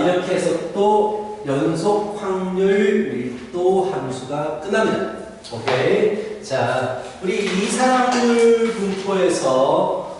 이렇게 해서 또 연속 확률 밀도 함수가 끝납니다. 오케이. 자, 우리 이상확률 분포에서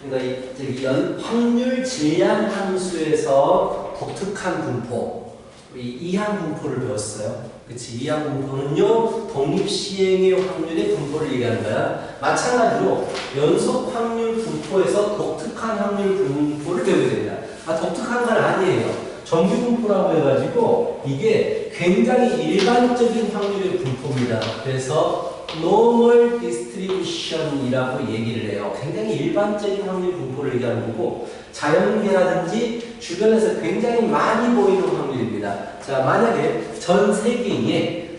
그러니까 확률 질량 함수에서 독특한 분포, 우리 이항 분포를 배웠어요. 그치? 이항 분포는요, 독립시행의 확률의 분포를 얘기하는 거야. 마찬가지로 연속 확률 분포에서 독특한 확률 분포를 배우게 됩니다. 독특한 건 아니에요. 정규 분포라고 해가지고 이게 굉장히 일반적인 확률의 분포입니다. 그래서 normal distribution이라고 얘기를 해요. 굉장히 일반적인 확률 분포를 얘기하는 거고, 자연계라든지 주변에서 굉장히 많이 보이는 확률입니다. 자, 만약에 전 세계에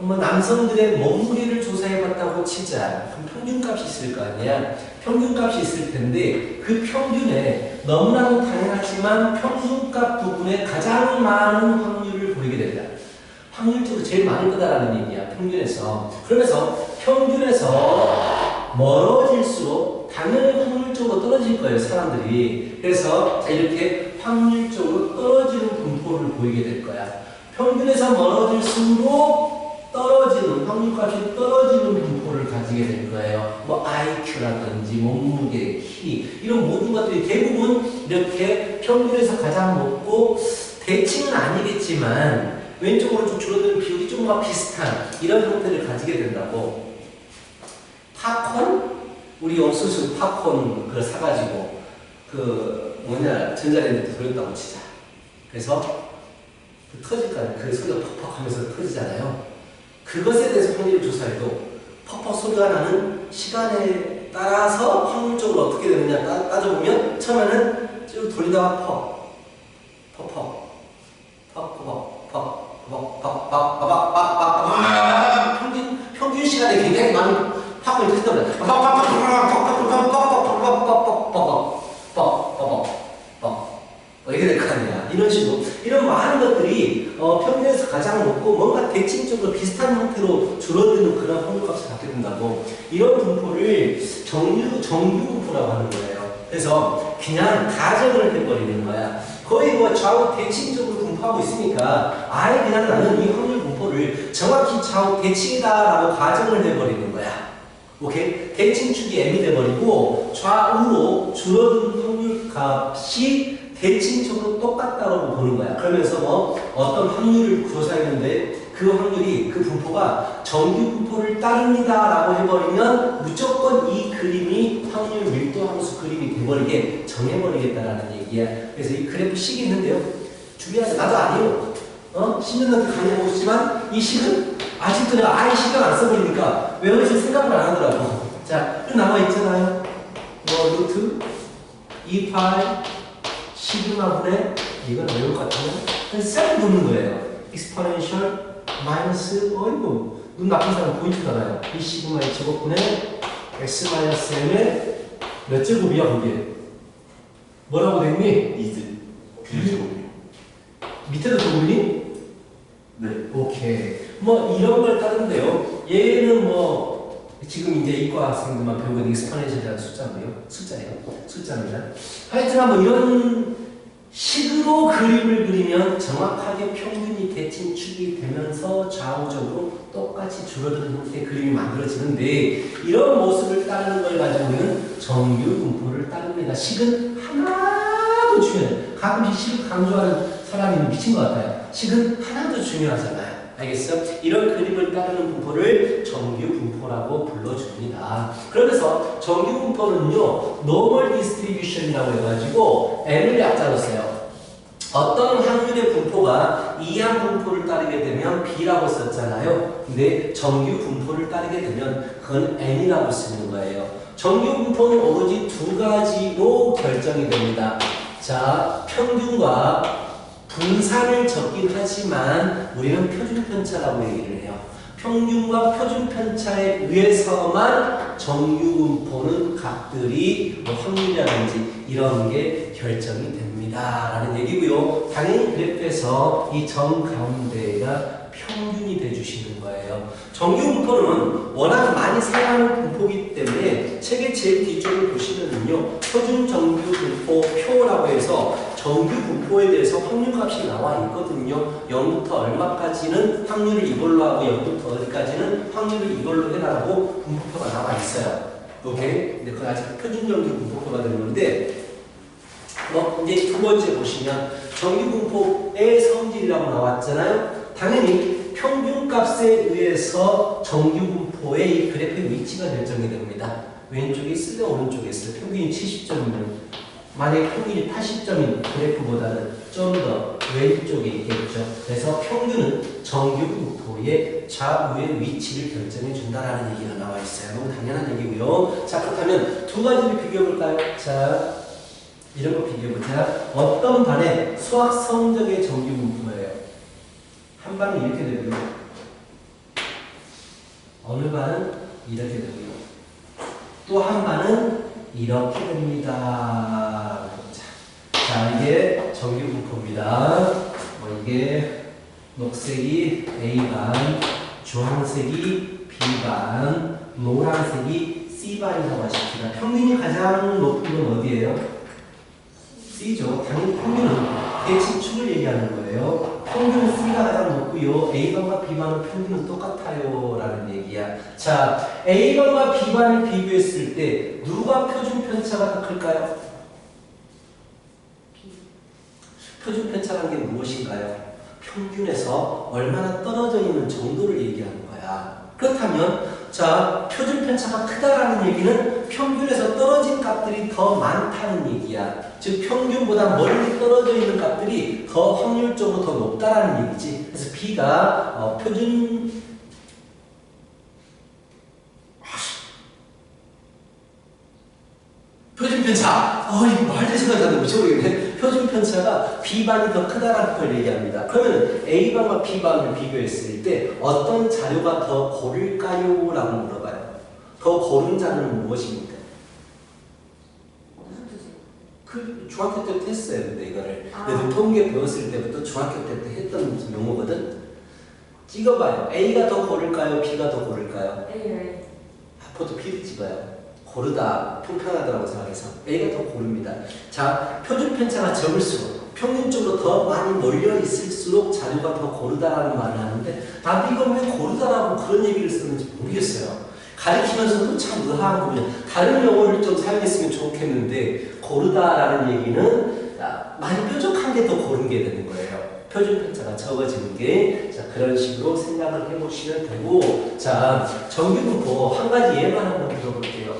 남성들의 몸무게를 조사해봤다고 치자. 그럼 평균값이 있을 거 아니야. 평균값이 있을 텐데 그 평균에 너무나도 당연하지만 평균값 부분에 가장 많은 확률을 보이게 됩니다. 확률적으로 제일 많을 거다라는 얘기야. 평균에서. 그러면서 평균에서 멀어질수록 당연히 확률적으로 떨어질 거예요. 사람들이. 그래서 자, 이렇게 확률적으로 떨어지는 분포를 보이게 될 거야. 평균에서 멀어질수록 떨어지는, 확률값이 떨어지는 분포를 가지게 될 거예요. 뭐 IQ라든지 몸무게, 키 이런 모든 것들이 대부분 이렇게 평균에서 가장 높고, 대칭은 아니겠지만 왼쪽으로 좀 줄어드는 비율이 조금만 비슷한 이런 형태를 가지게 된다고. 팝콘? 우리 옥수수 팝콘 그걸 사가지고 전자레인지에 돌렸다고 치자. 그래서 터질 거 아니에요. 그 소리가 퍽퍽 하면서 터지잖아요. 그것에 대해서 확률을 조사해도 퍽퍽 소리가 나는 시간에 따라서 확률적으로 어떻게 되느냐 따져보면 처음에는 쭉 돌리다가 평균 시간에 굉장히 많은 팝콘이 터진단 말이야. 이렇게 될 거 아니야. 이런 식으로. 이런 많은 것들이 평균에서 가장 높고 뭔가 대칭적으로 비슷한 형태로 줄어드는 그런 확률값을 갖게 된다고. 이런 분포를 정규 분포라고 하는 거예요. 그래서 그냥 가정을 해버리는 거야. 거의 뭐 좌우 대칭적으로 분포하고 있으니까 아예 그냥 나는 이 확률 분포를 정확히 좌우 대칭이다라고 가정을 해버리는 거야. 오케이? 대칭축이 m이 돼버리고 좌우로 줄어드는 확률 값이 대칭적으로 똑같다고 보는 거야. 그러면서 뭐 어떤 확률을 조사했는데 그 확률이, 그 분포가 정규 분포를 따릅니다라고 해버리면 무조건 이 그림이 확률 밀도 함수 그림이 돼버리게 정해버리겠다라는 얘기야. 그래서 이 그래프 식이 있는데요. 주의하세요. 나도 아니에요. 10년 넘게 강의하고 있지만 이 식은 아직도 내가 아예 신경 안 써버리니까 외워질 생각을 안 하더라고. 자, 또 남아있잖아요. 뭐 루트 2파이 시그마분의 이건 외울 것 같으면 그냥 셀을 놓는 거예요. exponential 마이너스 이거 눈 나쁜 사람 보이잖아요. 이 시그마의 제곱분의 x 마이너스 m의 몇 제곱이야 그게? 뭐라고 됐니? 2 제곱이요. 밑에도 제곱이니? 네. 오케이. 뭐 이런 걸 따른데요. 얘는 뭐 지금 이제 이과 학생들만 배우는 익스포넨셜이라는 숫자입니다. 하여튼 뭐 이런 식으로 그림을 그리면 정확하게 평균이 대칭축이 되면서 좌우적으로 똑같이 줄어드는 형태의 그림이 만들어지는데, 이런 모습을 따르는 걸 가지고 우리는 정규 분포를 따릅니다. 식은 하나도 중요해요. 가끔씩 식을 강조하는 사람이 미친 것 같아요. 식은 하나도 중요하잖아요. 알겠어요? 이런 그림을 따르는 분포를 정규 분포라고 불러줍니다. 그러면서 정규 분포는요, normal distribution이라고 해가지고 n을 약자로 써요. 어떤 확률의 분포가 이항 분포를 따르게 되면 b라고 썼잖아요. 근데 정규 분포를 따르게 되면 그건 n이라고 쓰는 거예요. 정규 분포는 오로지 두 가지로 결정이 됩니다. 자, 평균과 분산을 적긴 하지만 우리는 표준편차라고 얘기를 해요. 평균과 표준편차에 의해서만 정규분포는 값들이 뭐 확률이라든지 이런 게 결정이 됩니다 라는 얘기고요. 당연히 그래프에서 이 점 가운데가 평균이 돼주시는 거예요. 정규 분포는 워낙 많이 사용하는 분포이기 때문에 책의 제일 뒤쪽을 보시면은요, 표준 정규 분포 표라고 해서 정규 분포에 대해서 확률값이 나와 있거든요. 0부터 얼마까지는 확률을 이걸로 하고 0부터 어디까지는 확률을 이걸로 해라고 분포표가 나와 있어요. 오케이? 근데 그건 아직 표준 정규 분포표가 되는 건데, 이제 두 번째 보시면 정규 분포의 성질이라고 나왔잖아요. 당연히 평균값에 의해서 정규 분포의 이 그래프의 위치가 결정이 됩니다. 왼쪽에 있을 때 오른쪽에 있을 때 평균이 70점이면 만약에 평균이 80점인 그래프보다는 좀 더 왼쪽에 있겠죠. 그래서 평균은 정규 분포의 좌우의 위치를 결정해 준다라는 얘기가 나와 있어요. 너무 당연한 얘기고요. 자, 그렇다면 두 가지를 비교해 볼까요? 자, 이런 거 비교해보자. 어떤 반의 수학 성적의 정규 분포예요? 한 반은 이렇게 되고요. 어느 반은 이렇게 되고요. 또 한 반은 이렇게 됩니다. 자, 이게 정규 분포입니다. 이게 녹색이 A반, 주황색이 B반, 노란색이 C반이라고 하십니다. 평균이 가장 높은 건 어디예요? C죠. 당연히 평균은 대칭축을 얘기하는 거예요. 평균은 C가 가장 높고요. A반과 B반은 평균은 똑같아요. 라는 얘기야. 자, A반과 B반을 비교했을 때 누가 표준 편차가 더 클까요? 표준 편차라는 게 무엇인가요? 평균에서 얼마나 떨어져 있는 정도를 얘기하는 거야. 그렇다면 자, 표준 편차가 크다라는 얘기는 평균에서 떨어진 값들이 더 많다는 얘기야. 즉 평균보다 멀리 떨어져 있는 값들이 더 확률적으로 더 높다라는 얘기지. 그래서 B가 표준 편차. 이거 말도 생각이 안 나는데 모르겠네. 표준 편차가 B반이 더 크다라는 걸 얘기합니다. 그러면 A반과 B반을 비교했을 때 어떤 자료가 더 고를까요? 라고 물어봐요. 더 고른 자료는 무엇입니까? 그 중학교 때부터 했어요. 근데 이거를. 근데 통계 배웠을 때부터 중학교 때부터 했던 용어거든. 찍어봐요. A가 더 고를까요? B가 더 고를까요? A. 보통 B를 찍어요. 고르다, 불편하다고 생각해서 A가 더 고릅니다. 자, 표준 편차가 적을수록 평균적으로 더 많이 몰려 있을수록 자료가 더 고르다라는 말을 하는데 나도 이걸 왜 고르다라고 그런 얘기를 쓰는지 모르겠어요. 가르치면서도 참 의아한 거면 다른 용어를 좀 사용했으면 좋겠는데 고르다라는 얘기는 많이 뾰족한 게 더 고른 게 되는 거예요. 표준 편차가 적어지는 게, 자, 그런 식으로 생각을 해보시면 되고, 자, 정규 분포 한 가지 예만 한번 들어볼게요.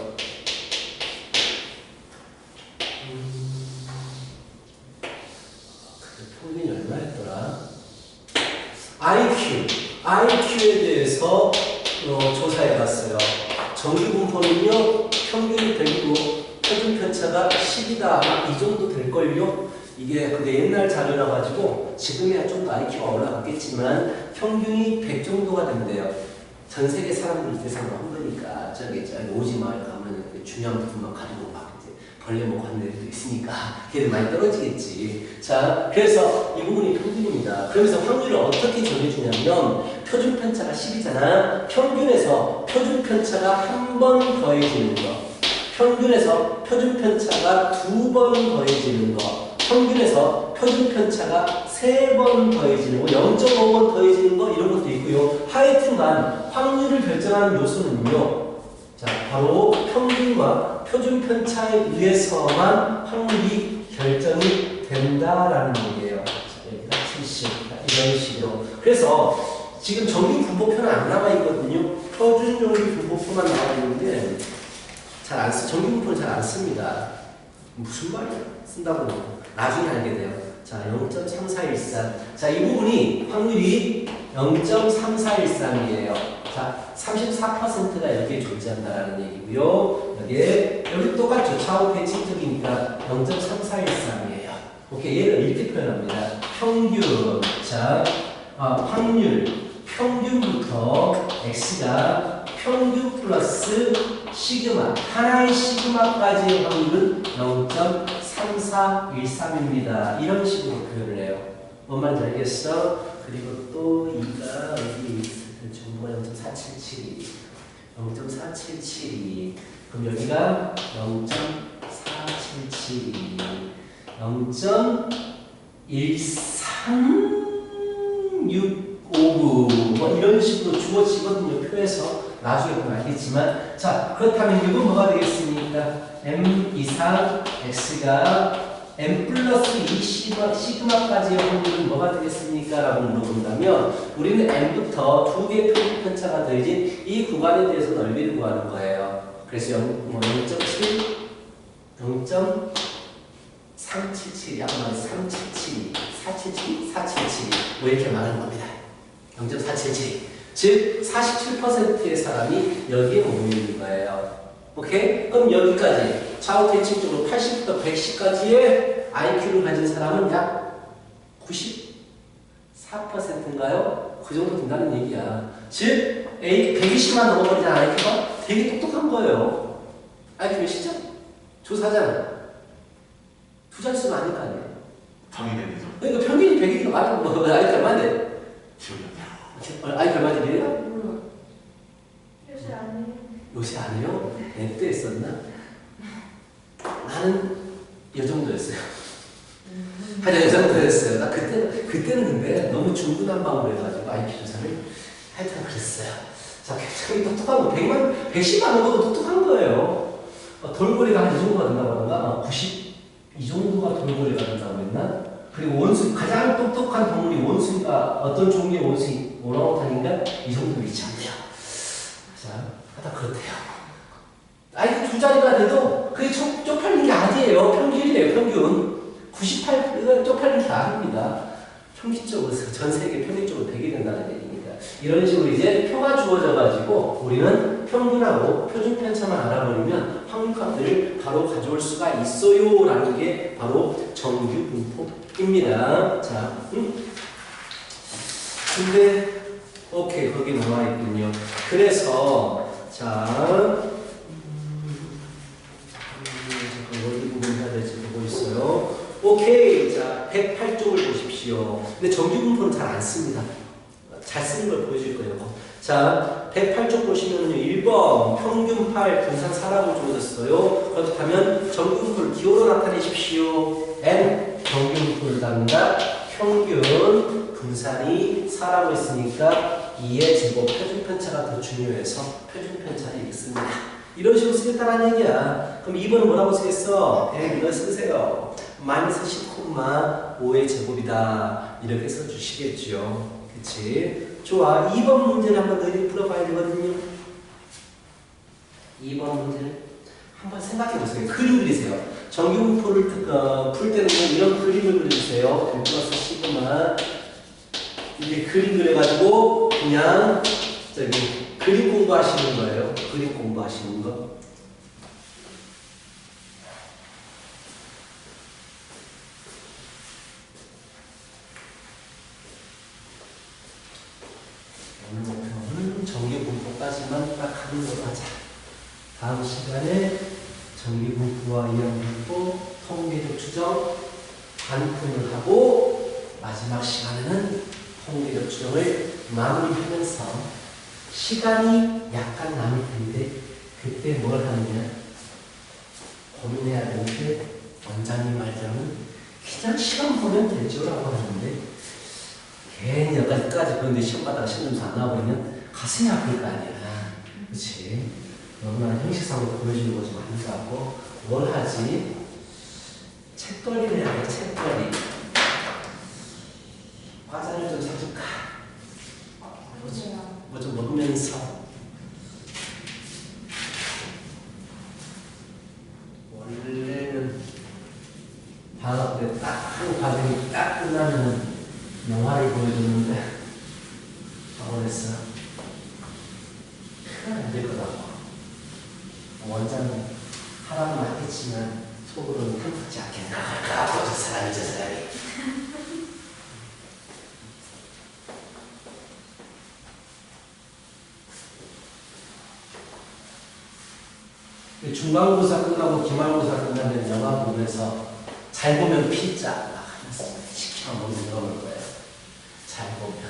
평균이 얼마였더라? IQ에 대해서 조사해봤어요. 정규 분포는요, 평균이 100이고 표준 편차가 10이다. 아마 이 정도 될걸요? 이게 근데 옛날 자료라 가지고 지금이야 좀 더 IQ가 올라갔겠지만 평균이 100 정도가 된대요. 전 세계 사람들 대상으로 한 거니까 저기 오지 마을 가면 중요한 부분만 가지고 막 이제 벌레 먹고 하는 애들도 있으니까 걔들 많이 떨어지겠지. 자, 그래서 이 부분이 평균입니다. 그러면서 확률을 어떻게 정해주냐면 표준 편차가 10이잖아. 평균에서 표준 편차가 한 번 더해지는 거, 평균에서 표준 편차가 2번 더해지는 거, 평균에서 표준 편차가 3번 더해지는 거, 0.5번 더해지는 거 이런 것도 있고요. 하여튼간 확률을 결정하는 요소는요. 자, 바로 평균과 표준 편차에 의해서만 확률이 결정이 된다라는 얘기예요. 자, 여기다 70 이런 식으로. 그래서 지금 정규 분포표는 안 나와 있거든요. 표준 정규 분포표만 나와 있는데 잘 안 쓰. 정규 분포는 잘 안 씁니다. 무슨 말이야? 쓴다고 나중에 알게 돼요. 자, 0.3413. 자, 이 부분이 확률이 0.3413이에요. 자, 34%가 여기에 존재한다는 얘기고요. 여기 똑같죠. 좌우 대칭적이니까 0.3413이에요. 오케이, 얘를 이렇게 표현합니다. 평균. 자, 확률. 평균부터 x가 평균 플러스 시그마, 하나의 시그마까지의 확률은 0.3413입니다. 이런 식으로 표현을 해요. 뭔 말인지 알겠어? 그리고 또 2가 어디에 있을 정보가 0.477이 0.477이 그럼 여기가 0.477이 0.1365 뭐 이런 식으로 주어지거든요. 표에서 나중에 보면 알겠지만 자 그렇다면 이건 뭐가 되겠습니까? m 이상 x가 m 플러스 2 시그마까지의 확률은 뭐가 되겠습니까? 라고 물어본다면 우리는 m부터 두 개의 표준 편차가 더해진 이 구간에 대해서 넓이를 구하는 거예요. 그래서 0.7, 0.377, 약간 377, 477, 477 뭐 이렇게 말하는 겁니다. 0.477 즉 47%의 사람이 여기에 모여 있는 거예요. 오케이? 그럼 여기까지 좌우 대칭적으로 80부터 110까지의 IQ를 가진 사람은 약 94%인가요? 그 정도 된다는 얘기야. 즉, 120만 넘어버리잖아, IQ가? 되게 똑똑한 거예요. IQ 몇이죠? 조사잖아. 두 자릿수가 아닐 거 아니에요? 당연히 되죠. 그러니까 평균이 100이니까 말하면 뭐, IQ 얼마인데? 기억이 안 나요. IQ 얼마인데요? 요새 아니에요. 요새 안 해요? 내 때 했었나? 나는 이 정도였어요. 하여튼 이 정도였어요. 나 그때는 근데 너무 중구난방으로 해가지고 IQ 조사를 하여튼 그랬어요. 자, 굉장히 똑똑한 거. 110만 넘어도 똑똑한 거예요. 돌고래가 한 이 정도가 된다고 하던가? 90? 이 정도가 돌고래가 된다고 했나? 그리고 원숭이, 가장 똑똑한 동물이 원숭이가 어떤 종류의 원숭이, 오랑우탄인가? 이 정도 위치한대요. 자, 하다 그렇대요. 아이고 두 자리가 돼도 그게 쪽팔린 게 아니에요. 평균이래요. 평균 98가 쪽팔린 게 아닙니다. 평균적으로 전 세계 평균적으로 되게 된다는 얘기니까 이런 식으로 이제 표가 주어져 가지고 우리는 평균하고 표준 편차만 알아버리면 확률값들을 바로 가져올 수가 있어요라는 게 바로 정규 분포입니다. 자, 근데 오케이 거기 나와 있군요. 그래서 자. 어디 부분 해야 될지 보고 있어요. 오케이. 자, 108쪽을 보십시오. 근데 정규 분포는 잘 안 씁니다. 잘 쓰는 걸 보여줄 거예요. 자, 108쪽 보시면요. 1번 평균 8, 분산 4라고 주어졌어요. 그렇다면 정규 분포를 기호로 나타내십시오. n 정규 분포를 답니다. 평균 분산이 4라고 했으니까 2의 제곱 표준 편차가 더 중요해서 표준 편차를 읽습니다. 이런 식으로 쓰겠다는 얘기야. 그럼 2번은 뭐라고 쓰겠어? 이거 쓰세요. 마이너스 10,5의 제곱이다. 이렇게 써주시겠죠. 그치? 좋아. 2번 문제를 한번 너희들이 풀어봐야 되거든요. 2번 문제를 한번 생각해 보세요. 그림 그리세요. 정규분포를 풀 때는 이런 그림을 그려주세요. 플러스 시그마. 이게 그림 그려가지고 그냥 저기 그림 공부하시는 거예요. 그림 공부하시는 거. 오늘 목표는 정규 분포까지만 딱 하는 걸로 하자. 다음 시간에 정규 분포와 이항 분포, 통계적 추정, 반품을 하고 마지막 시간에는 통계적 추정을 마무리하면서 시간이 약간 남을 텐데 그때 뭘 하느냐 고민해야 되는 게 원장님 말대로는 그냥 시간 보면 되죠 라고 하는데 괜히 여기까지 그런데 시험 받다가 시험 점수 안 나와버리면 가슴이 아플 거 아니야. 그치? 너무나 형식상으로 보여주는 거 좀 아닌 것 같고 뭘 하지? 책벌이를 해야 돼. 책벌이. 과자를 좀 사줄까? 뭐 좀 먹으면서 원래는 방학 때 딱 한 과정이 딱 끝나면 영화를 보여줬는데 학원에서 그건 안 될 거라고. 원장은 하라고 맞겠지만 속으로는 흠뻑지 않겠나. 저 사람이 저 사람이. 중간고사 끝나고 기말고사 끝나면 영화 보면서 잘 보면 피자 막 하면서 시키면 먹는 거예요. 잘 보면.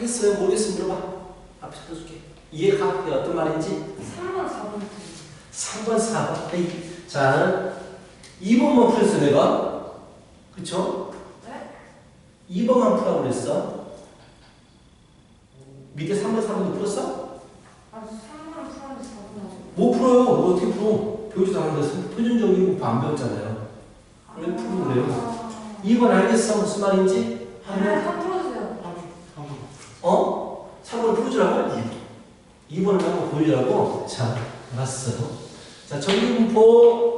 알겠어요? 모르겠으면 물어봐. 앞에 써줄게. 이해가? 이게 어떤 말인지? 3번, 4번. 3번, 4번. 에이. 자, 2번만 풀었어, 내가. 그쵸? 네? 2번만 풀라고 그랬어. 밑에 3번, 4번도 풀었어? 아, 3번 풀었는데 4번 하죠. 못 풀어요. 뭐 어떻게 풀어? 배우지도 않는데 표준적인 공부 안 배웠잖아요. 왜 풀고 그래요? 2번 알겠어? 무슨 말인지? 네, 한번 풀어주세요. 어? 3번을 풀어주라고? 2번을 한번 보여주라고? 자, 알았어. 자, 정규분포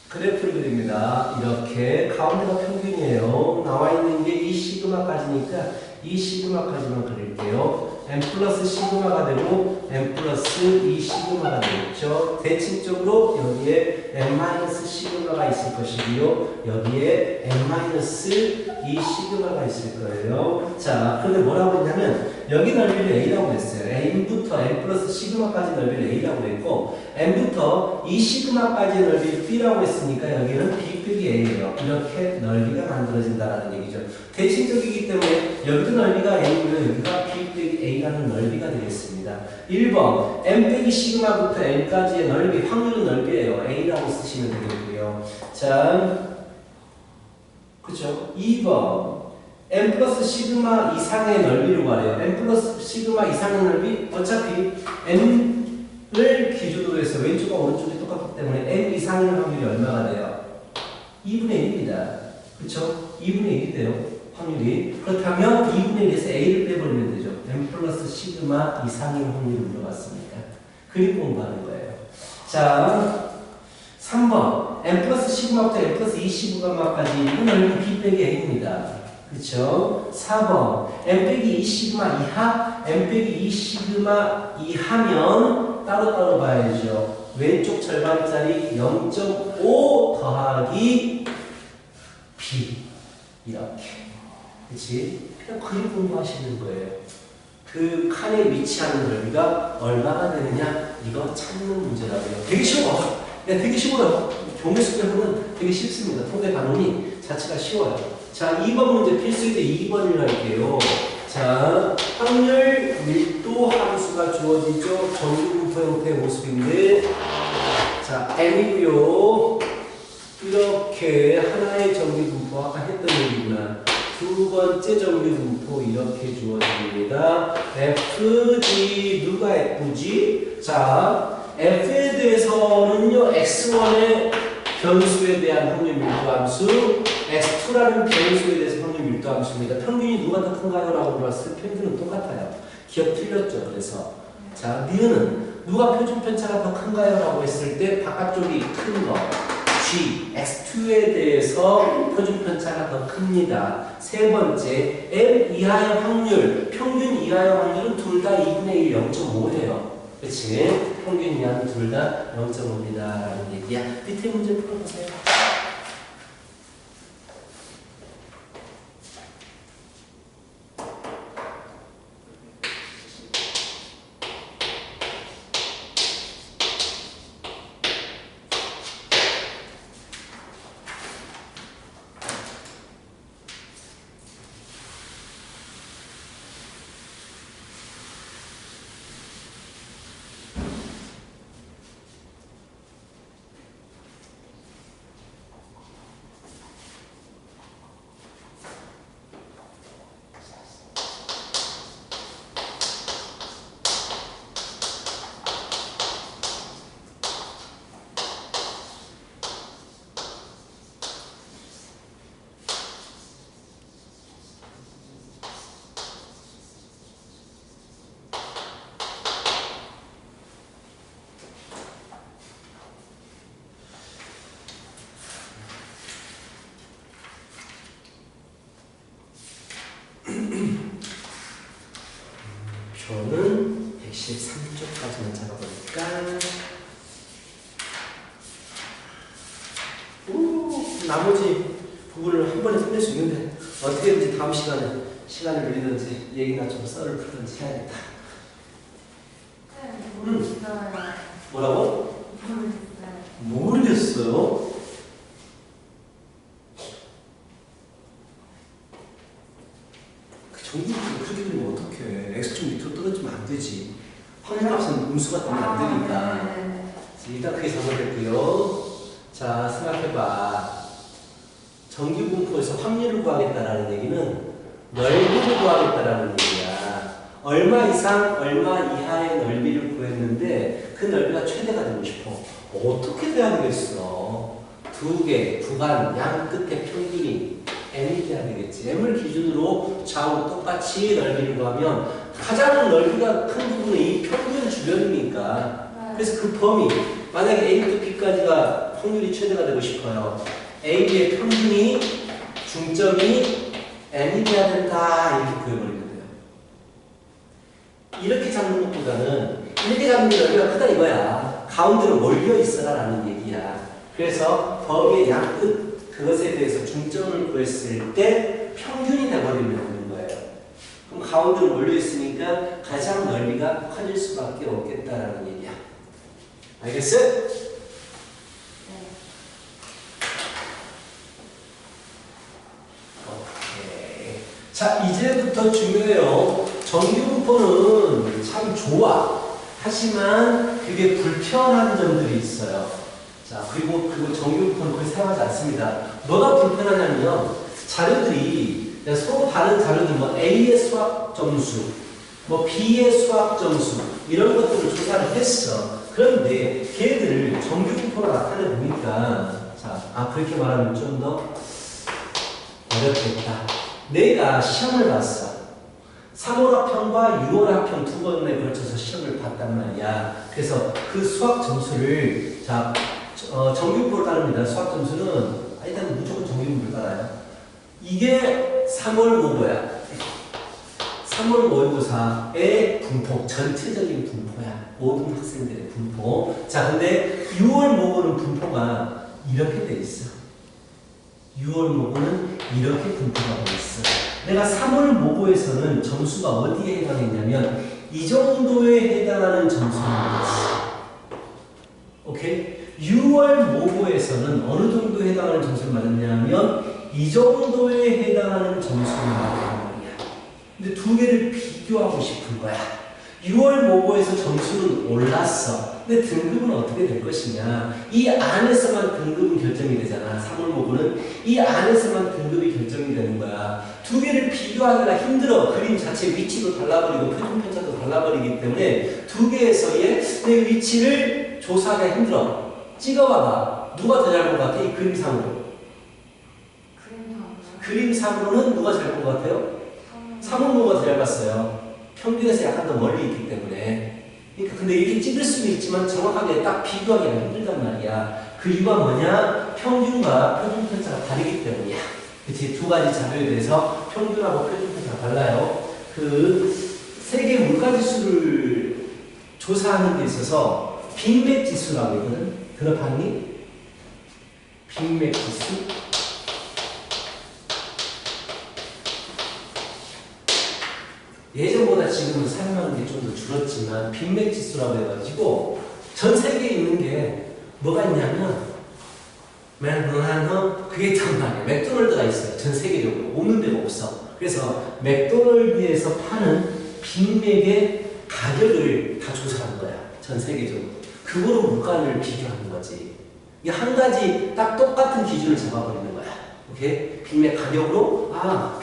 그래프를 그립니다. 이렇게 가운데가 평균이에요. 나와 있는 게 이 시그마까지니까 이 시그마까지만 그릴게요. n 플러스 시그마가 되고 n 플러스 2 시그마가 되겠죠. 대칭적으로 여기에 n 마이너스 시그마가 있을 것이고요. 여기에 n 마이너스 2 시그마가 있을 거예요. 자, 그런데 뭐라고 했냐면 여기 넓이를 a라고 했어요. n부터 n 플러스 시그마까지 넓이를 a라고 했고 n부터 2 시그마까지 넓이를 b라고 했으니까 여기는 b 빼기 a예요. 이렇게 넓이가 만들어진다는 얘기죠. 대칭적이기 때문에 여기도 넓이가 a고요. 여기가 b 빼기 a라는 넓이가 되겠습니다. 1번 n 빼기 시그마부터 n까지의 넓이, 확률은 넓이에요. a라고 쓰시면 되겠고요. 자, 그렇죠? 2번 n 플러스 시그마 이상의 넓이를 말해요. n 플러스 시그마 이상의 넓이, 어차피 n을 기준으로 해서 왼쪽과 오른쪽이 똑같기 때문에 n 이상의 확률이 얼마가 돼요? 2분의 1입니다. 그렇죠? 2분의 1이 돼요. 확률이. 그렇다면 2분의 1에서 a를 빼버리면 되죠. n 플러스 시그마 이상의 확률을 물어봤습니다. 그림 공부하는 거예요. 자, 3번 n 플러스 시그마부터 n 플러스 2 시그마까지 이 넓이 b 빼기 a입니다. 그렇죠? 4번 n 빼기 2 시그마 이하, n 빼기 2 시그마 이하면 따로따로 봐야죠. 왼쪽 절반짜리 0.5 더하기 b 이렇게. 그치? 그냥 그림 공부하시는 거예요. 그 칸에 위치하는 넓이가 얼마나 되느냐 이거 찾는 문제라고요. 되게 쉬워. 되게 쉬워요. 종교 숙제는 되게 쉽습니다. 통계 반응이 자체가 쉬워요. 자, 2번 문제 필수인데 2번을 할게요. 자, 확률 밀도 함수가 주어지죠. 정규분포 형태의 모습인데, 자, n이고요. 이렇게 하나의 정규분포, 아까 했던 얘기구나. 두 번째 정규분포 이렇게 주어집니다. fg 누가 fg? 자, f에 대해서는요, x1의 변수에 대한 확률 밀도 함수, x2라는 변수에 대해서 확률 밀도 함수입니다. 평균이 누가 더 큰가요? 라고 물어봤을 때 평균은 똑같아요. 기억 틀렸죠. 그래서 자, 니은은 누가 표준 편차가 더 큰가요? 라고 했을 때 바깥쪽이 큰 거 g, x2에 대해서 표준 편차가 더 큽니다. 세 번째, m 이하의 확률, 평균 이하의 확률은 둘 다 2분의 1, 0.5예요. 그치? 평균 이하는 둘 다 0.5입니다. 라는 얘기야. 밑에 문제 풀어보세요. 표는 113쪽까지만 잡아보니까 나머지 부분을 한 번에 끝낼 수 있는데 어떻게든지 다음 시간을 늘리든지 얘기나 좀 썰을 풀든지 해야겠다. 모르겠어요. 뭐라고? 모르겠어요. 모르겠어요. 그쵸? 정규분포를 그렇게 그리면 어떡해. x축 밑으로 떨어지면 안 되지. 확률값은 음수가 되면 안 되니까. 네. 일단 그게 적용됐고요. 자, 생각해봐. 정규분포에서 확률을 구하겠다라는 얘기는 넓이를 구하겠다라는 얘기야. 얼마 이상, 얼마 이하의 넓이를 구했는데 그 넓이가 최대가 되고 싶어. 어떻게 돼야 되겠어? 두 개, 구간, 양 끝에 평균이 m이 돼야 되겠지. m을 기준으로 좌우 똑같이 넓이를 구하면 가장 넓이가 큰 부분이 이 평균 주변이니까. 그래서 그 범위, 만약에 A부터 B까지가 확률이 최대가 되고 싶어요. A의 평균이, 중점이 M이 돼야 된다. 이렇게 구해버리면 돼요. 이렇게 잡는 것보다는 이렇게 잡는 게 넓이가 크다 이거야. 가운데로 몰려 있어라 라는 얘기야. 그래서 범위의 양끝, 그것에 대해서 중점을 구했을 때 평균이 돼버리면 되는 거예요. 그럼 가운데로 몰려 있으니까 가장 넓이가 커질 수밖에 없겠다라는 얘기야. 알겠어요? 오케이. 자, 이제부터 중요해요. 정규분포는 참 좋아. 하지만 그게 불편한 점들이 있어요. 자, 그리고 정규분포는 그걸 사용하지 않습니다. 뭐가 불편하냐면 자료들이 서로 다른 자료들, 뭐 A의 수학 점수, 뭐 B의 수학 점수 이런 것들을 조사를 했어. 그런데 걔들을 정규분포로 나타내 보니까 자, 그렇게 말하면 좀 더 어렵겠다. 내가 시험을 봤어. 3월 합평과 6월 합평 두 번에 걸쳐서 시험을 봤단 말이야. 그래서 그 수학 점수를 자, 정규분포로 따릅니다. 수학 점수는 일단 무조건 정규분포를 따라요. 이게 3월 모의고야. 3월 모의고사의 분포, 전체적인 분포야. 모든 학생들의 분포. 자, 근데 6월 모의고는 분포가 이렇게 돼 있어. 6월 모의고는 이렇게 분포가 돼 있어. 내가 3월 모의고에서는 점수가 어디에 해당했냐면 이 정도에 해당하는 점수를 맞았어. 오케이? 6월 모의고에서는 어느 정도에 해당하는 점수를 맞았냐면 이 정도에 해당하는 점수를 맞았단 말이야. 근데 두 개를 비교하고 싶은 거야. 6월 모의고에서 점수는 올랐어. 근데 등급은 어떻게 될 것이냐. 이 안에서만 등급은 결정이 되잖아. 3월 모의고는 이 안에서만 등급이 결정이 되는 거야. 두 개를 비교하기가 힘들어. 그림 자체 위치도 달라버리고 표준 편차도 달라버리기 때문에 두 개에서의 내 위치를 조사하기가 힘들어. 찍어봐봐. 누가 더 잘 본 것 같아? 이 그림상으로. 그림상으로는 누가 잘 본 것 같아요? 3월 모의고가 더 잘 봤어요. 평균에서 약간 더 멀리 있기 때문에. 그러니까 근데 이렇게 찍을 수는 있지만 정확하게 딱 비교하기가 힘들단 말이야. 그 이유가 뭐냐? 평균과 표준 편차가 다르기 때문이야. 그치? 두 가지 자료에 대해서 평균하고 표준 편차가 달라요. 그 세계 물가지수를 조사하는 데 있어서 빅맥 지수라고 있거든. 들어봤니? 빅맥 지수? 예전보다 지금은 사용하는 게 좀 더 줄었지만 빅맥 지수라고 해가지고 전 세계에 있는 게 뭐가 있냐면 맥도날드 그게 있단 말이야. 맥도날드가 있어요. 전 세계적으로 없는 데가 없어. 그래서 맥도날드에서 파는 빅맥의 가격을 다 조사한 거야. 전 세계적으로. 그거로 물가를 비교하는 거지. 이게 한 가지 딱 똑같은 기준을 잡아버리는 거야. 오케이? 빅맥 가격으로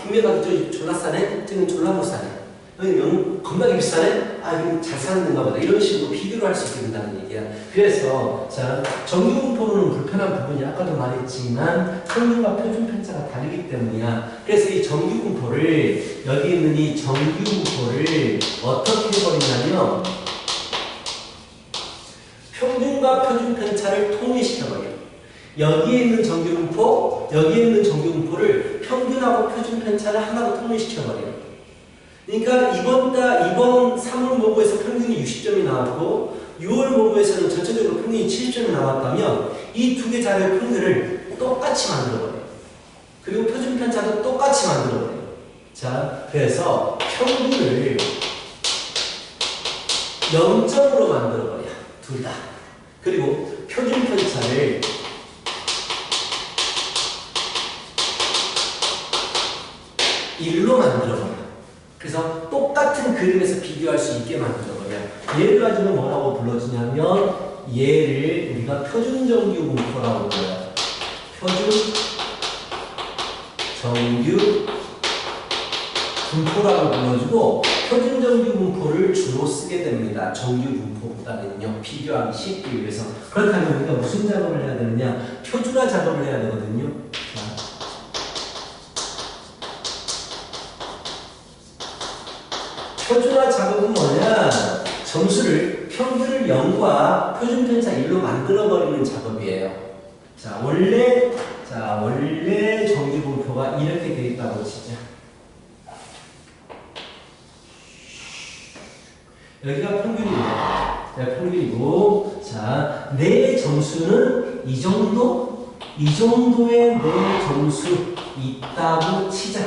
빅맥 가격이 졸라 싸네? 저는 졸라 못 싸네. 여기 겁나게 비싸네? 이건 잘 사는 데인가 보다. 이런 식으로 비교를 할 수 있게 된다는 얘기야. 그래서, 자, 정규분포로는 불편한 부분이 아까도 말했지만, 평균과 표준 편차가 다르기 때문이야. 그래서 이 정규분포를, 여기 있는 이 정규분포를 어떻게 해버리냐면, 평균과 표준 편차를 통일시켜버려. 여기에 있는 정규분포, 여기에 있는 정규분포를 평균하고 표준 편차를 하나로 통일시켜버려. 그러니까 이번 3월 모의고에서 평균이 60점이 나왔고 6월 모의고에서는 전체적으로 평균이 70점이 나왔다면 이 두 개 자료의 평균을 똑같이 만들어버려요. 그리고 표준 편차도 똑같이 만들어버려요. 자, 그래서 평균을 0점으로 만들어버려. 둘 다. 그리고 표준 편차를 1로 만들어버려. 그래서 똑같은 그림에서 비교할 수 있게 만들어버려. 얘를 가지고 뭐라고 불러주냐면 얘를 우리가 표준정규 분포라고 불러요. 표준정규 분포라고 불러주고 표준정규 분포를 주로 쓰게 됩니다. 정규 분포보다는요. 비교하기 쉽기 위해서. 그렇다면 우리가 무슨 작업을 해야 되느냐? 표준화 작업을 해야 되거든요. 자. 표준화 작업은 뭐냐? 점수를 평균을 0과 표준편차 1로 만들어버리는 작업이에요. 자, 원래 정규 분포가 이렇게 되어 있다고 치자. 여기가 평균입니다. 평균이고, 자, 내 점수는 이 정도의 내 점수 있다고 치자.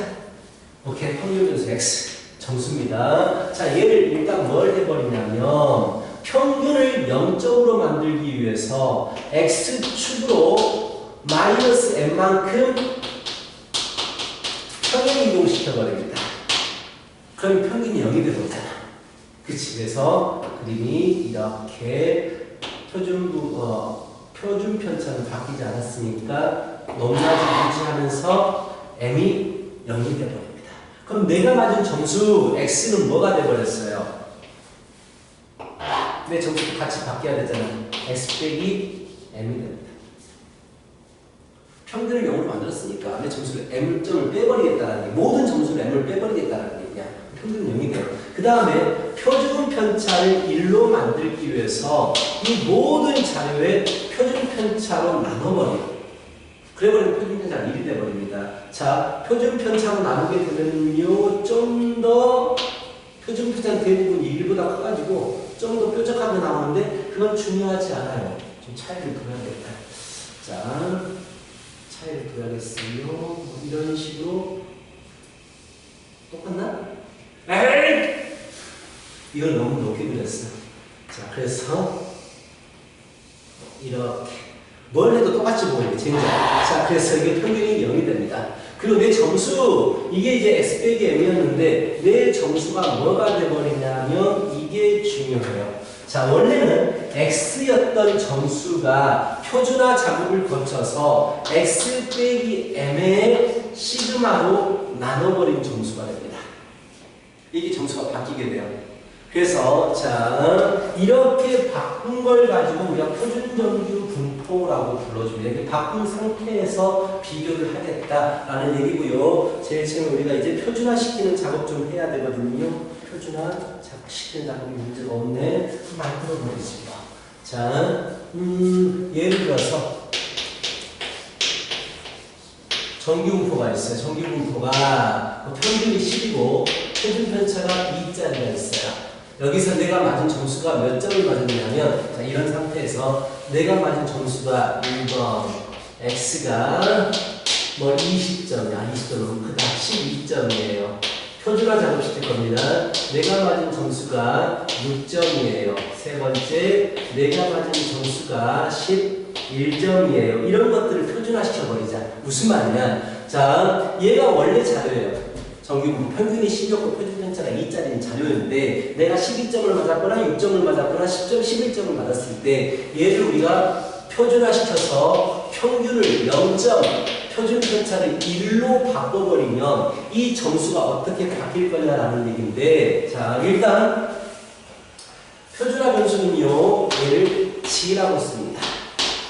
오케이, 평균 점수 X. 점수입니다. 자, 얘를 일단 뭘 해버리냐면 평균을 0점으로 만들기 위해서 X축으로 마이너스 N만큼 평행 이동시켜버립니다. 그럼 평균이 0이 되거든요. 그치? 그래서 그림이 이렇게 표준 편차는 바뀌지 않았으니까 높낮이 유지하면서 M이 0이 되버립니다. 그럼 내가 맞은 점수 X는 뭐가 돼버렸어요? 내 점수도 같이 바뀌어야 되잖아. X 빼기 M이 됩니다. 평균을 0으로 만들었으니까 내 점수를 M점을 빼버리겠다는 게 모든 점수를 M을 빼버리겠다는 얘기야. 평균은 0이 돼요. 그 다음에 표준 편차를 1로 만들기 위해서 이 모든 자료에 표준 편차로 나눠버려요. 그래버리면 표준 편차가 1이 돼버립니다. 자, 표준 편차로 나누게 되면요, 좀 더 표준 편차는 대부분 1보다 커가지고 좀 더 뾰족하게 나오는데 그건 중요하지 않아요. 좀 차이를 둬야겠다. 자, 차이를 둬야겠어요. 뭐 이런 식으로 똑같나? 에이! 이걸 너무 높게 그렸어. 자, 그래서 이렇게 뭘 해도 똑같이 보여요. 젠장. 자, 그래서 이게 평균이 0이 됩니다. 그리고 내 점수, 이게 이제 X 빼기 M이었는데 내 점수가 뭐가 돼버리냐면 이게 중요해요. 자, 원래는 X였던 점수가 표준화 작업을 거쳐서 X 빼기 M의 시그마로 나눠버린 점수가 됩니다. 이게 점수가 바뀌게 돼요. 그래서 자, 이렇게 바꾼 걸 가지고 우리가 표준정규 분포라고 불러줍니다. 이렇게 바꾼 상태에서 비교를 하겠다라는 얘기고요. 제일 처음에 우리가 이제 표준화 시키는 작업 좀 해야 되거든요. 표준화 시키는 작업이 문제가 없네. 만들어 보겠습니다. 자, 예를 들어서 정규 분포가 있어요. 정규 분포가 평균이 10이고 표준 편차가 2짜리가 있어요. 여기서 내가 맞은 점수가 몇 점을 맞았냐면, 자, 이런 상태에서 내가 맞은 점수가 1번 X가 뭐 20점이야. 20점 너무 크다. 12점이에요. 표준화 작업시킬 겁니다. 내가 맞은 점수가 6점이에요. 세 번째, 내가 맞은 점수가 11점이에요. 이런 것들을 표준화 시켜버리자. 무슨 말이냐? 자, 얘가 원래 자료예요. 정규 평균이 10이었고 표준 편차가 2짜리인 자료였는데 내가 12점을 맞았거나 6점을 맞았거나 10점, 11점을 맞았을 때 얘를 우리가 표준화시켜서 평균을 0점, 표준 편차를 1로 바꿔버리면 이 점수가 어떻게 바뀔 거냐라는 얘기인데, 자, 일단 표준화 변수는요, 얘를 G라고 씁니다.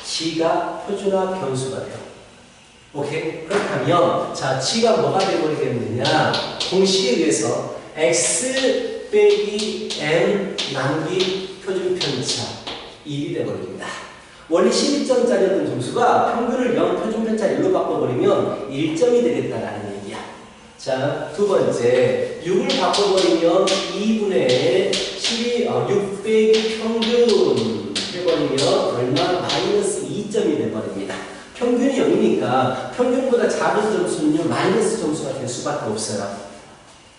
G가 표준화 변수가 돼요. 오케이? 그렇다면, 자, G가 뭐가 되어버리겠느냐? 공식에 의해서 X 빼기 M 남기 표준 편차 1이 되어버립니다. 원래 12점짜리였던 점수가 평균을 0 표준 편차 1로 바꿔버리면 1점이 되겠다라는 얘기야. 자, 두 번째, 6을 바꿔버리면 2분의 6 빼기 평균 해버리면 얼마? 마이너스 2점이 돼버립니다. 평균이 0이니까 평균보다 작은 점수는요, 마이너스 점수가 될 수밖에 없어요.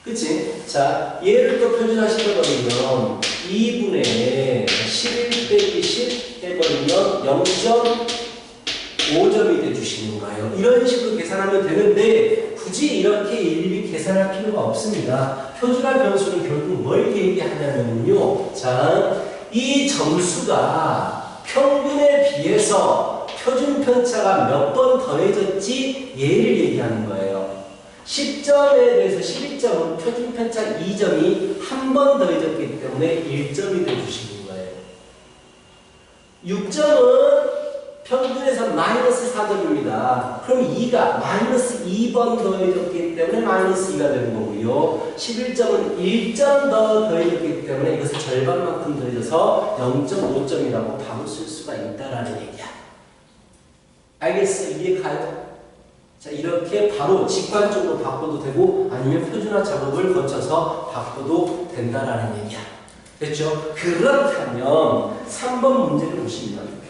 그치? 자, 얘를 또 표준화 시켜버리면 2분의 11 빼기 10 해버리면 0.5점이 돼주시는 거예요. 이런 식으로 계산하면 되는데 굳이 이렇게 일일이 계산할 필요가 없습니다. 표준화 변수는 결국 뭘 얘기하냐면요. 자, 이 점수가 평균에 비해서 표준 편차가 몇 번 더해졌지 얘를 얘기하는 거예요. 10점에 대해서 12점은 표준 편차 2점이 한 번 더해졌기 때문에 1점이 돼주시는 거예요. 6점은 평균에서 마이너스 4점입니다. 그럼 2가 마이너스 2번 더해졌기 때문에 마이너스 2가 되는 거고요. 11점은 1점 더 더해졌기 때문에 이것을 절반만큼 더해져서 0.5점이라고 바로 쓸 수가 있다라는 얘기야. 알겠어? 이해 가요? 자, 이렇게 바로 직관적으로 바꿔도 되고 아니면 표준화 작업을 거쳐서 바꿔도 된다라는 얘기야. 됐죠? 그렇다면 3번 문제를 보시면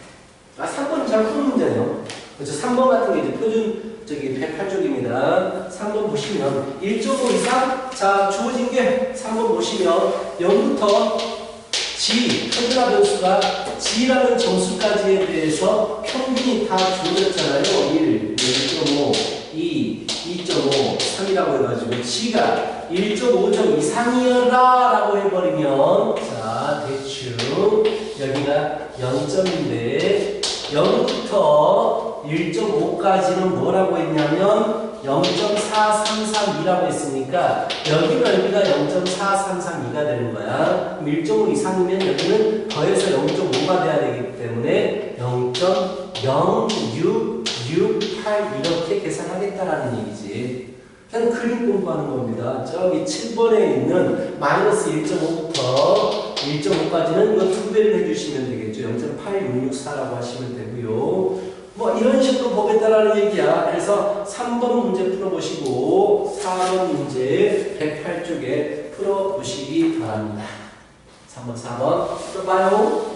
3번 잘 푸는 문제네요. 그렇죠? 3번 같은 게 이제 표준 108쪽입니다. 3번 보시면 1.5 이상 자 주어진 게 3번 보시면 0부터 G 표준화 변수가 G라는 점수까지에 대해서 평균이 다 주어졌잖아요. 1, 1.5, 2, 2.5, 3이라고 해가지고 G가 1.5점 이상이어라 라고 해버리면 자 대충 여기가 0점인데 0부터 1.5까지는 뭐라고 했냐면 0.4332라고 했으니까 여기 넓이가 0.4332가 되는 거야. 그럼 1.5 이상이면 여기는 더해서 0.5가 돼야 되기 때문에 0.0668 이렇게 계산하겠다라는 얘기지. 그냥 그림 공부하는 겁니다. 저기 7번에 있는 마이너스 1.5부터 1.5까지는 이거 2배를 해주시면 되겠죠. 0.8664라고 하시면 되고요. 뭐 이런 식으로 보겠다라는 얘기야. 그래서 3번 문제 풀어보시고 4번 문제 108쪽에 풀어보시기 바랍니다. 3번, 4번 풀어봐요.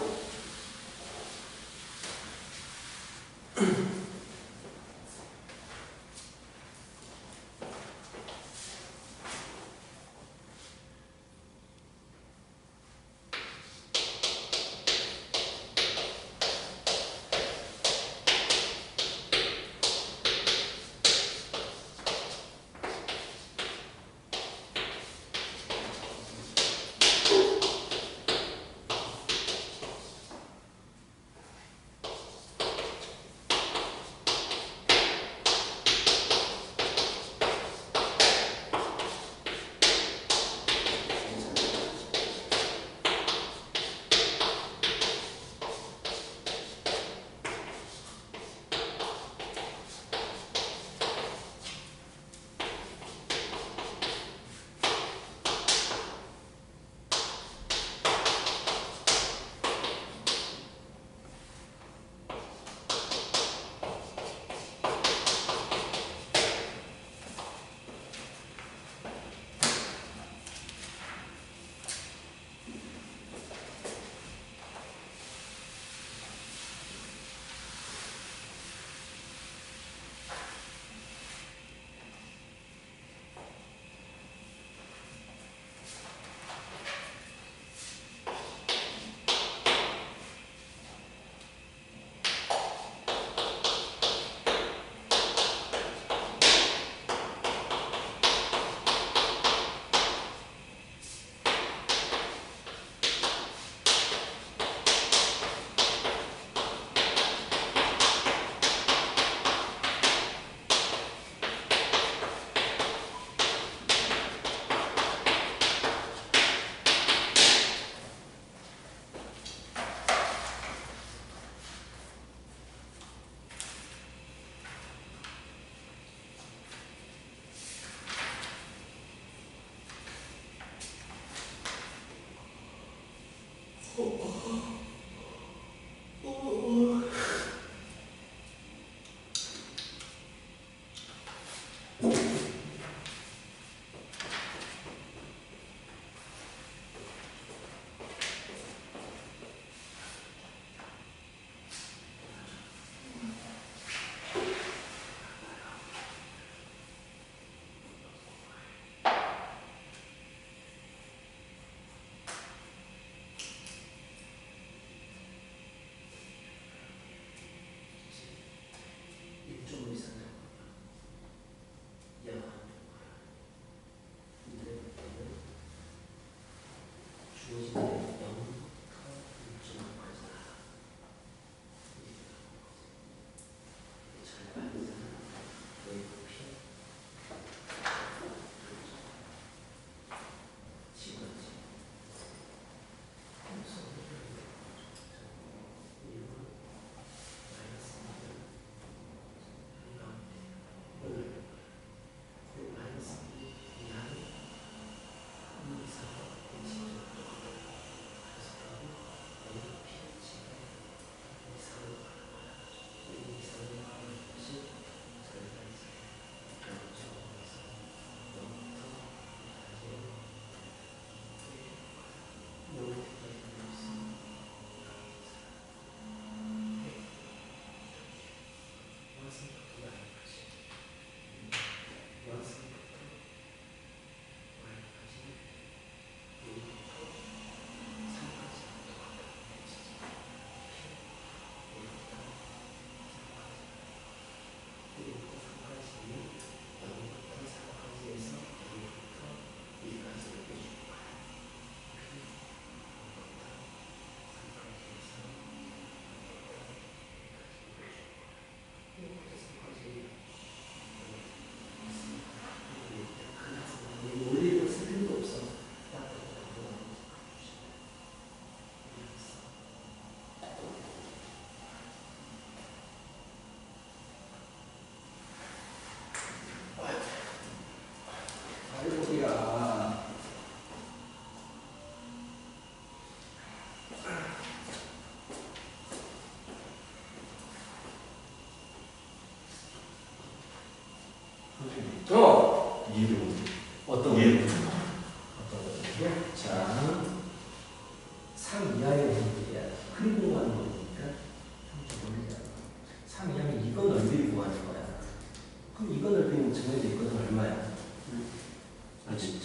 그렇지.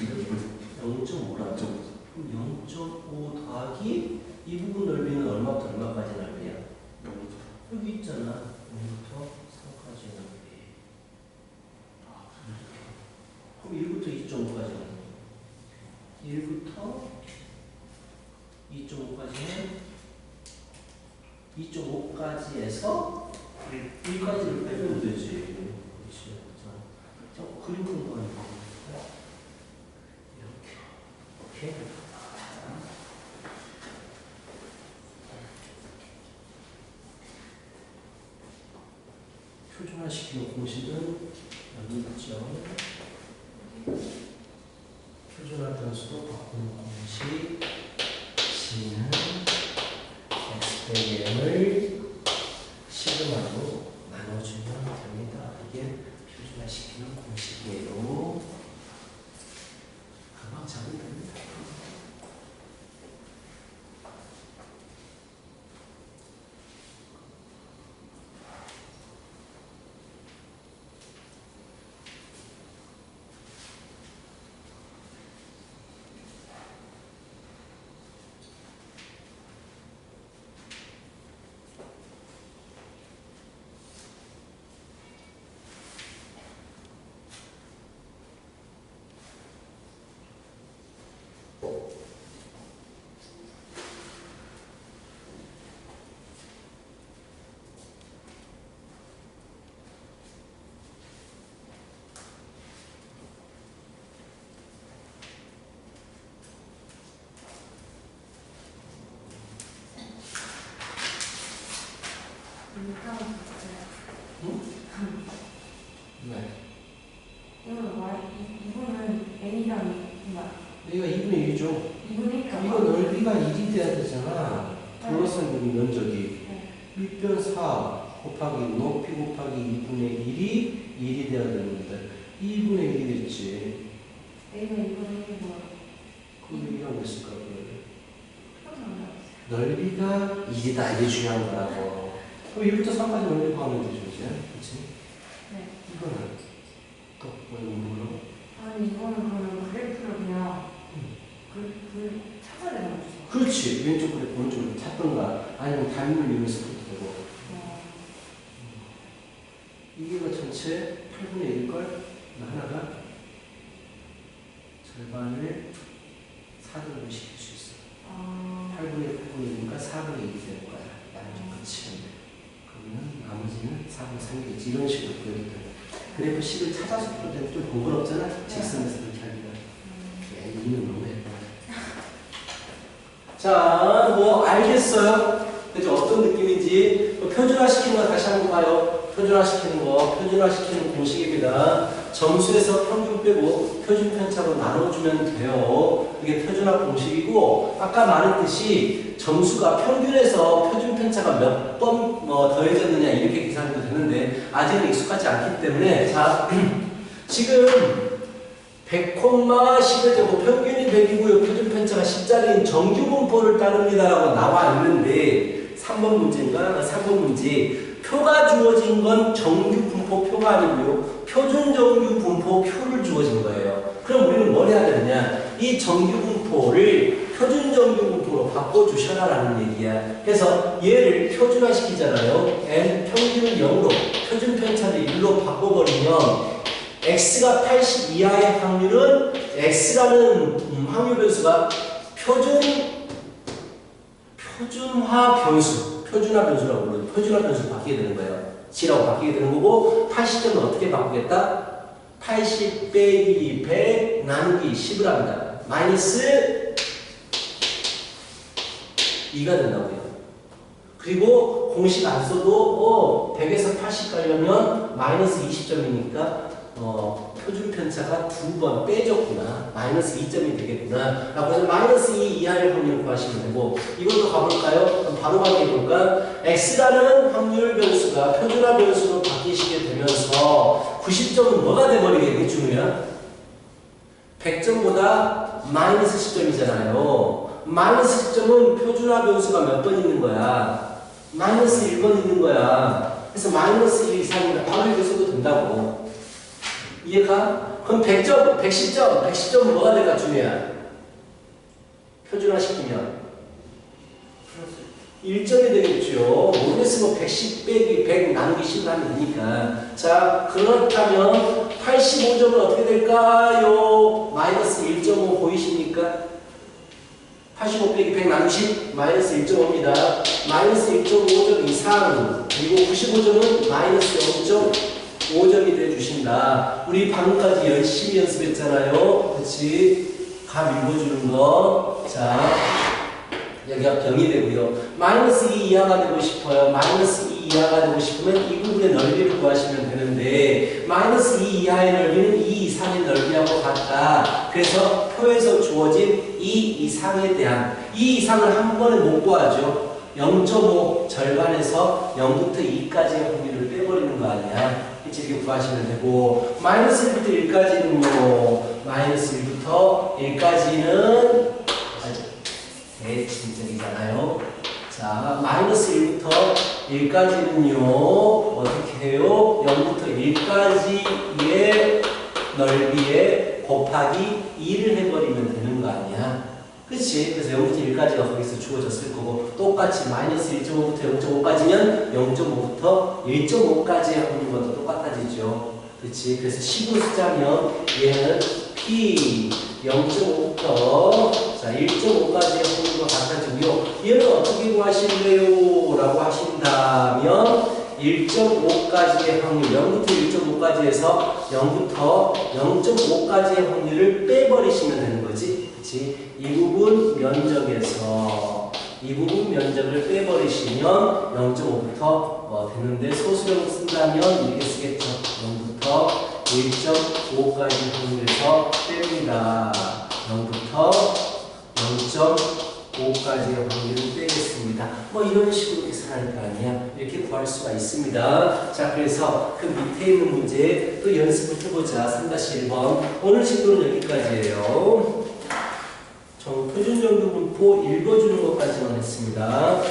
0.5라. 그럼 0.5 더하기 이 부분 넓이는 얼마부터 얼마까지 넓이야? 여기 있잖아. 0부터 3까지 넓이. 그럼 1부터 2.5까지 가는 거야. 1부터 2.5까지는 2.5까지 해서 1까지를 빼면 되지. 그렇지. 자, 그림 공부하는 거. 이렇게. 오케이. 표준화시키는 공식은 여기 있죠. 표준화 변수로 바꾸는 공식 C는 X배경을 시그마로 나눠주면 됩니다. 이게 표준화시키는 공식이에요. 금방 잡으면 됩니다. 네. 이거는 n이랑 여기가 2분의 1이죠. 2분의 이거 넓이가 1이 돼야 되잖아. 둘러싼 그림 면적이. 밑변 4 곱하기 높이 곱하기 2분의 1이 1이 돼야 되는데 2분의 1이 됐지. n은 2분의 1이고 그럼 이랑 몇 쓸까? 넓이가 1이다. 이게 중요한 거라고. 그럼 1부터 3까지 넓이 구하면 되죠. 이제. 그치? 네. 이거는 또 뭐로? 아니 이거는 그러면 그래프를 그냥 찾아야 되는 거죠? 그렇지. 왼쪽 그래 오른쪽으로 찾던가 아니면 단위를 이용해서 그렇게 되고. 이게 전체 8분의 1걸 하나가 절반을 4등분 시킬 수 있어. 8분의 8분이니까 4분의 1이 되는 거야. 양쪽 끝이. 그러면 나머지는 4분의 3이겠지. 이런 식으로 보여도 돼. 그래프 식을 찾아서 풀 때는 좀 번거롭잖아. 직선에서 그렇게 하기가. 이는 너무 예뻐. 자, 뭐 알겠어요? 그죠? 어떤 느낌인지 표준화시키는 거 다시 한번 봐요. 표준화시키는 거, 표준화시키는 공식입니다. 점수에서 평균 빼고 표준 편차로 나눠주면 돼요. 이게 표준화 공식이고 아까 말했듯이 점수가 평균에서 표준 편차가 몇 번 더해졌느냐 이렇게 계산해도 되는데 아직은 익숙하지 않기 때문에 자 지금 100,10의 제곱 평균이 100이고요. 표준 편차가 10짜리인 정규 분포를 따릅니다라고 나와 있는데 3번 문제인가? 3번 문제 표가 주어진 건 정규 분포 표가 아니고요. 표준 정규 분포 표를 주어진 거예요. 그럼 우리는 뭘 해야 되느냐? 이 정규 분포를 표준 정규 분포로 바꿔주셔라 라는 얘기야. 그래서 얘를 표준화 시키잖아요. n 평균을 0으로 표준 편차를 1로 바꿔버리면 x가 80 이하의 확률은 x라는 확률 변수가 표준화 변수라고 불러요. 표준화 변수로 바뀌게 되는 거예요. g라고 바뀌게 되는 거고 80점은 어떻게 바꾸겠다? 80 빼기 100 나누기 10을 합니다. 마이너스 2가 된다고요. 그리고 공식 안 써도 100에서 80 가려면 마이너스 20점이니까 표준 편차가 2번 빼줬구나. 마이너스 2점이 되겠구나. 라고 해서 마이너스 2 이하의 확률을 구하시면 되고 이것도 가볼까요? 그럼 바로 가볼까? x라는 확률 변수가 표준화 변수로 바뀌시게 되면서 90점은 뭐가 돼버리겠니? 중요한 100점보다 마이너스 10점이잖아요. 마이너스 10점은 표준화 변수가 몇 번 있는 거야? 마이너스 1번 있는 거야. 그래서 마이너스 1 이상이면 바로 이렇게 써도 된다고. 이해가? 그럼 100점, 110점 뭐가 될까, 준이야? 표준화시키면 1점이 되겠죠. 모르겠으면 110 빼기 100 나누기 10 하면 되니까. 자, 그렇다면 85점은 어떻게 될까요? 마이너스 1.5 보이십니까? 85 빼기 100 나누기 10 마이너스 1.5입니다. 마이너스 1.5점 이상 그리고 95점은 마이너스 0.5점이 되어주신다. 우리 방금까지 열심히 연습했잖아요. 그치? 감 읽어주는 거. 자, 여기가 0이 되고요. 마이너스 2 이하가 되고 싶어요. 마이너스 2 이하가 되고 싶으면 이 부분의 넓이를 구하시면 되는데 마이너스 2 이하의 넓이는 2 이상의 넓이하고 같다. 그래서 표에서 주어진 2 이상에 대한 2 이상을 한 번에 못 구하죠. 0.5 절반에서 0부터 2까지의 확률을 빼버리는 거 아니야. 이렇게 구하시면 되고 마이너스 1부터 1까지는요. 마이너스 1부터 1까지는 대칭적이잖아요. 자, 마이너스 1부터 1까지는요. 어떻게 해요? 0부터 1까지의 넓이에 곱하기 2를 해버리면 되는 거 아니야. 그치? 그래서 0부터 1까지가 거기서 주어졌을 거고 똑같이 마이너스 1.5부터 0.5까지면 0.5부터 1.5까지의 확률과 똑같아지죠. 그치? 그래서 10으로 쓰자면 얘는 P 0.5부터 자 1.5까지의 확률과 같아지고요. 얘는 어떻게 구하실래요? 라고 하신다면 1.5까지의 확률 0부터 1.5까지 해서 0부터 0.5까지의 확률을 빼버리시면 되는 거지. 그치? 이 부분 면적에서 이 부분 면적을 빼버리시면 0.5부터 되는데 소수령 쓴다면 이렇게 쓰겠죠. 0부터 1.5까지 확률에서 뺍니다. 0부터 0.5까지의 확률을 빼겠습니다. 뭐 이런 식으로 계산할 거 아니야. 이렇게 구할 수가 있습니다. 자, 그래서 그 밑에 있는 문제 또 연습을 해보자. 3-1번. 오늘 진도는 여기까지예요. 표준정규 분포 읽어주는 것까지만 했습니다.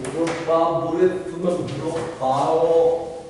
물어봐, 물에 두면 물어봐요.